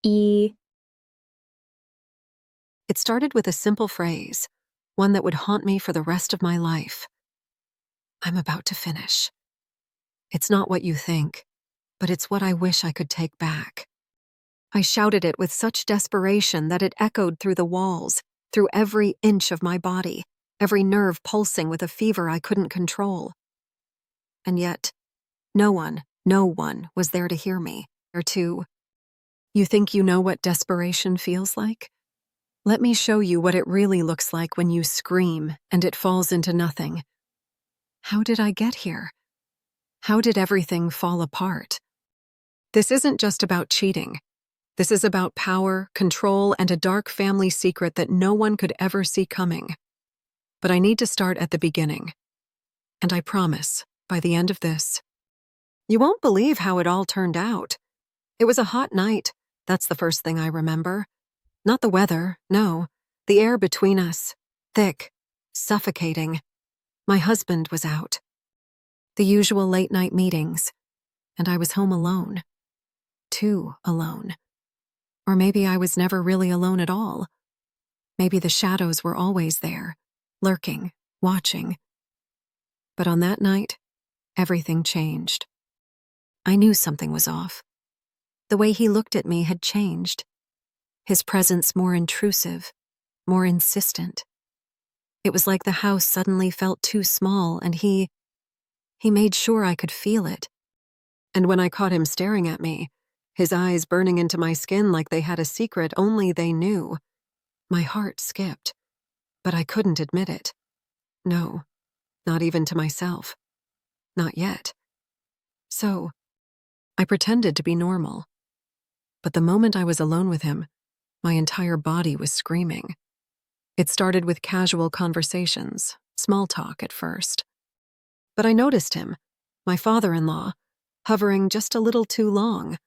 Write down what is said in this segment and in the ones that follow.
E. It started with a simple phrase, one that would haunt me for the rest of my life. I'm about to finish. It's not what you think, but it's what I wish I could take back. I shouted it with such desperation that it echoed through the walls, through every inch of my body, every nerve pulsing with a fever I couldn't control. And yet, no one was there to hear me, or to. You think you know what desperation feels like? Let me show you what it really looks like when you scream and it falls into nothing. How did I get here? How did everything fall apart? This isn't just about cheating. This is about power, control, and a dark family secret that no one could ever see coming. But I need to start at the beginning. And I promise, by the end of this, you won't believe how it all turned out. It was a hot night. That's the first thing I remember. Not the weather, no. The air between us. Thick. Suffocating. My husband was out. The usual late-night meetings. And I was home alone. Too alone. Or maybe I was never really alone at all. Maybe the shadows were always there, lurking, watching. But on that night, everything changed. I knew something was off. The way he looked at me had changed. His presence more intrusive, more insistent. It was like the house suddenly felt too small, and he made sure I could feel it. And when I caught him staring at me, his eyes burning into my skin like they had a secret only they knew, my heart skipped. But I couldn't admit it. No, not even to myself. Not yet. So, I pretended to be normal. But the moment I was alone with him, my entire body was screaming. It started with casual conversations, small talk at first. But I noticed him, my father-in-law, hovering just a little too long.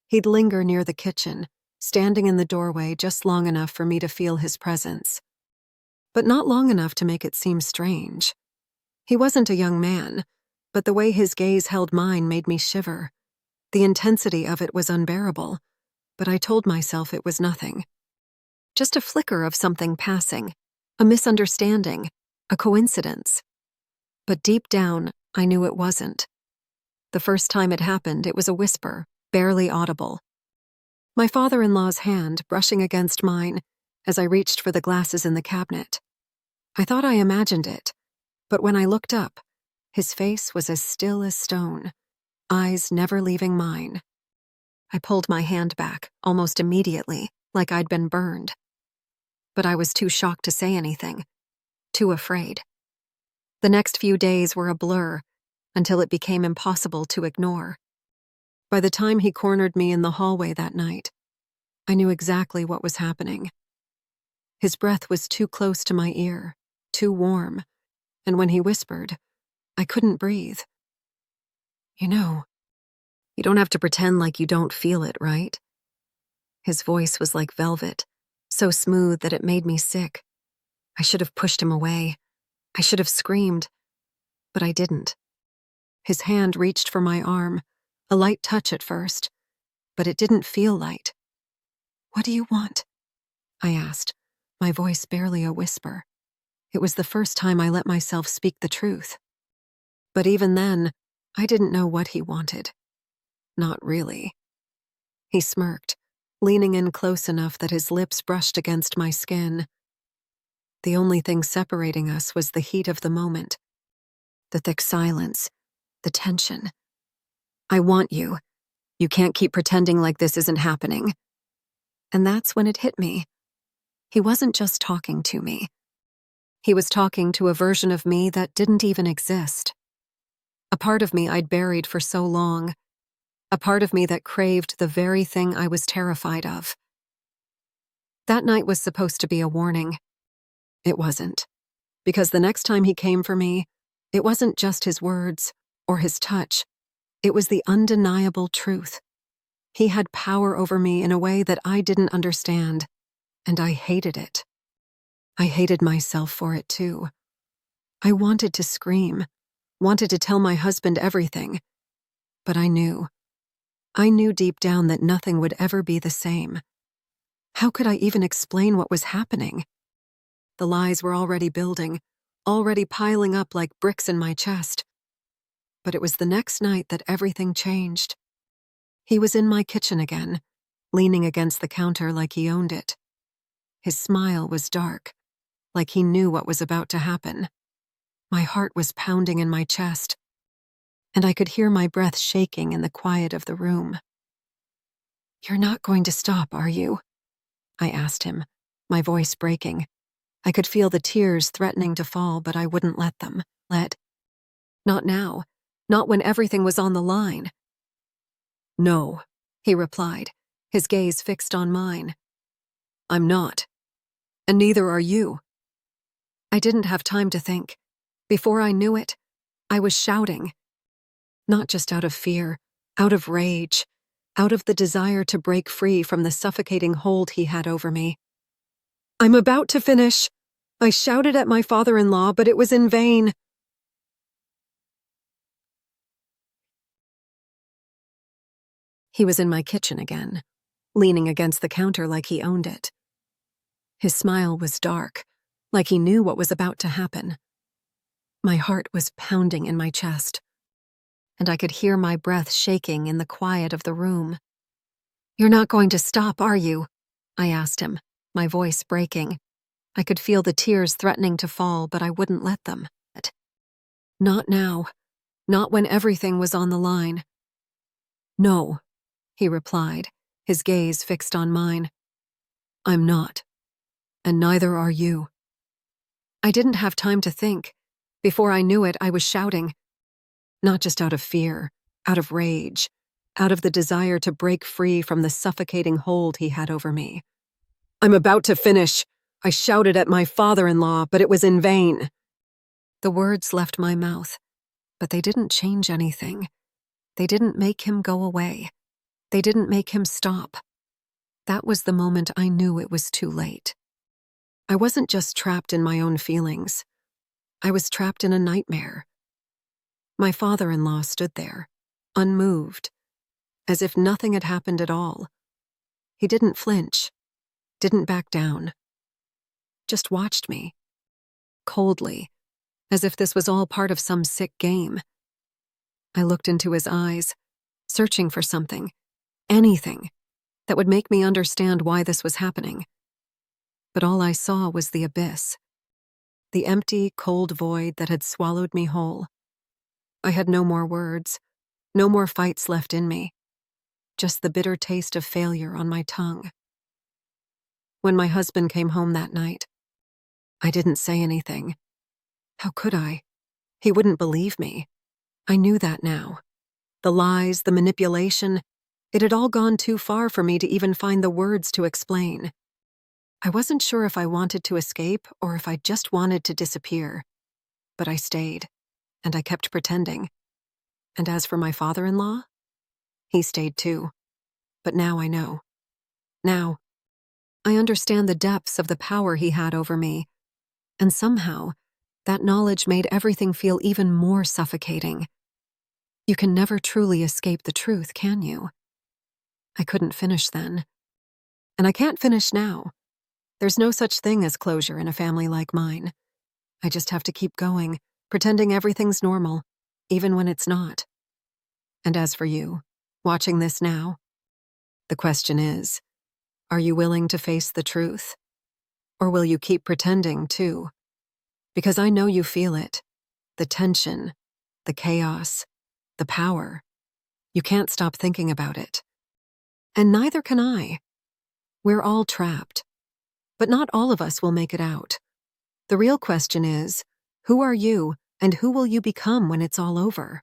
He'd linger near the kitchen, standing in the doorway just long enough for me to feel his presence. But not long enough to make it seem strange. He wasn't a young man, but the way his gaze held mine made me shiver. The intensity of it was unbearable, but I told myself it was nothing. Just a flicker of something passing, a misunderstanding, a coincidence. But deep down, I knew it wasn't. The first time it happened, it was a whisper, barely audible. My father-in-law's hand brushing against mine as I reached for the glasses in the cabinet. I thought I imagined it, but when I looked up, his face was as still as stone, eyes never leaving mine. I pulled my hand back, almost immediately, like I'd been burned. But I was too shocked to say anything, too afraid. The next few days were a blur, until it became impossible to ignore. By the time he cornered me in the hallway that night, I knew exactly what was happening. His breath was too close to my ear, too warm, and when he whispered, I couldn't breathe. You know, you don't have to pretend like you don't feel it, right? His voice was like velvet, so smooth that it made me sick. I should have pushed him away. I should have screamed, but I didn't. His hand reached for my arm, a light touch at first, but it didn't feel light. What do you want? I asked, my voice barely a whisper. It was the first time I let myself speak the truth. But even then, I didn't know what he wanted. Not really. He smirked, leaning in close enough that his lips brushed against my skin. The only thing separating us was the heat of the moment. The thick silence, the tension. I want you. You can't keep pretending like this isn't happening. And that's when it hit me. He wasn't just talking to me. He was talking to a version of me that didn't even exist. A part of me I'd buried for so long. A part of me that craved the very thing I was terrified of. That night was supposed to be a warning. It wasn't. Because the next time he came for me, it wasn't just his words or his touch. It was the undeniable truth. He had power over me in a way that I didn't understand, and I hated it. I hated myself for it too. I wanted to scream, wanted to tell my husband everything, but I knew I knew deep down that nothing would ever be the same. How could I even explain what was happening? The lies were already building, already piling up like bricks in my chest. But it was the next night that everything changed. He was in my kitchen again, leaning against the counter like he owned it. His smile was dark, like he knew what was about to happen. My heart was pounding in my chest, and I could hear my breath shaking in the quiet of the room. "You're not going to stop, are you?" I asked him, my voice breaking. I could feel the tears threatening to fall, but I wouldn't let them. Not now. Not when everything was on the line. "No," he replied, his gaze fixed on mine. "I'm not. And neither are you." I didn't have time to think. Before I knew it, I was shouting. Not just out of fear, out of rage, out of the desire to break free from the suffocating hold he had over me. "I'm about to finish." I shouted at my father-in-law, but it was in vain. He was in my kitchen again, leaning against the counter like he owned it. His smile was dark, like he knew what was about to happen. My heart was pounding in my chest, and I could hear my breath shaking in the quiet of the room. "You're not going to stop, are you?" I asked him, my voice breaking. I could feel the tears threatening to fall, but I wouldn't let them. "Not now. Not when everything was on the line." "No," he replied, his gaze fixed on mine. "I'm not. And neither are you." I didn't have time to think. Before I knew it, I was shouting. Not just out of fear, out of rage, out of the desire to break free from the suffocating hold he had over me. "I'm about to finish." I shouted at my father-in-law, but it was in vain. The words left my mouth, but they didn't change anything. They didn't make him go away. They didn't make him stop. That was the moment I knew it was too late. I wasn't just trapped in my own feelings. I was trapped in a nightmare. My father-in-law stood there, unmoved, as if nothing had happened at all. He didn't flinch, didn't back down. Just watched me, coldly, as if this was all part of some sick game. I looked into his eyes, searching for something, anything, that would make me understand why this was happening. But all I saw was the abyss, the empty, cold void that had swallowed me whole. I had no more words, no more fights left in me, just the bitter taste of failure on my tongue. When my husband came home that night, I didn't say anything. How could I? He wouldn't believe me. I knew that now. The lies, the manipulation, it had all gone too far for me to even find the words to explain. I wasn't sure if I wanted to escape or if I just wanted to disappear. But I stayed, and I kept pretending. And as for my father-in-law, he stayed too. But now I know. Now, I understand the depths of the power he had over me. And somehow, that knowledge made everything feel even more suffocating. You can never truly escape the truth, can you? I couldn't finish then. And I can't finish now. There's no such thing as closure in a family like mine. I just have to keep going, pretending everything's normal, even when it's not. And as for you, watching this now, the question is, are you willing to face the truth? Or will you keep pretending too? Because I know you feel it. The tension, the chaos, the power. You can't stop thinking about it. And neither can I. We're all trapped. But not all of us will make it out. The real question is, who are you and who will you become when it's all over?